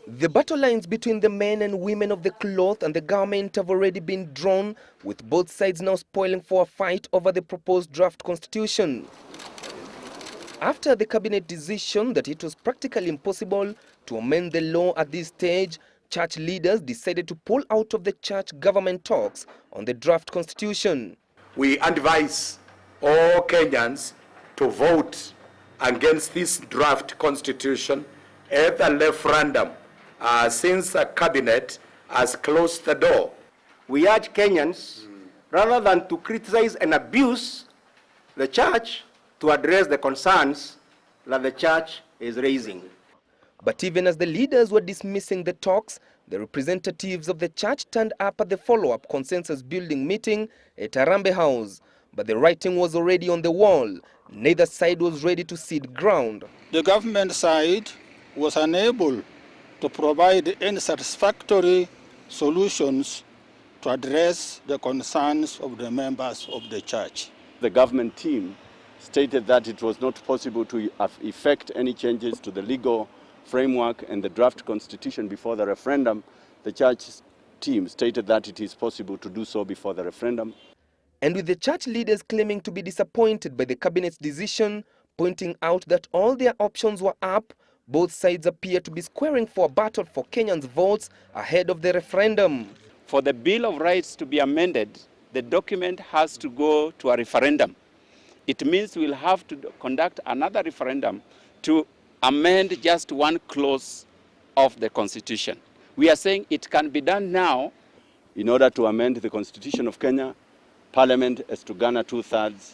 The battle lines between the men and women of the cloth and the government have already been drawn, with both sides now spoiling for a fight over the proposed draft constitution. After the cabinet decision that it was practically impossible to amend the law at this stage, church leaders decided to pull out of the church government talks on the draft constitution. We advise all Kenyans to vote against this draft constitution at the referendum since the cabinet has closed the door. We urge Kenyans, rather than to criticize and abuse the church, to address the concerns that the church is raising. But even as the leaders were dismissing the talks, the representatives of the church turned up at the follow-up consensus building meeting at Harambee House. But the writing was already on the wall. Neither side was ready to cede ground. The government side was unable to provide any satisfactory solutions to address the concerns of the members of the church. The government team stated that it was not possible to effect any changes to the legal framework and the draft constitution before the referendum. The church team stated that it is possible to do so before the referendum. And with the church leaders claiming to be disappointed by the cabinet's decision, pointing out that all their options were up, both sides appear to be squaring for a battle for Kenyans' votes ahead of the referendum. For the Bill of Rights to be amended, the document has to go to a referendum. It means we'll have to conduct another referendum to amend just one clause of the Constitution. We are saying it can be done now. In order to amend the Constitution of Kenya, Parliament has to garner 2/3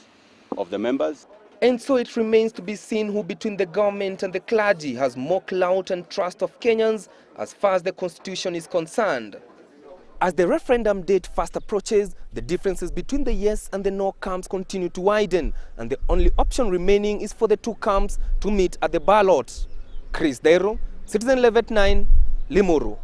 of the members. And so it remains to be seen who between the government and the clergy has more clout and trust of Kenyans as far as the Constitution is concerned. As the referendum date fast approaches, the differences between the yes and the no camps continue to widen, and the only option remaining is for the two camps to meet at the ballot. Chris Thairu, Citizen 11 at 9, Limuru.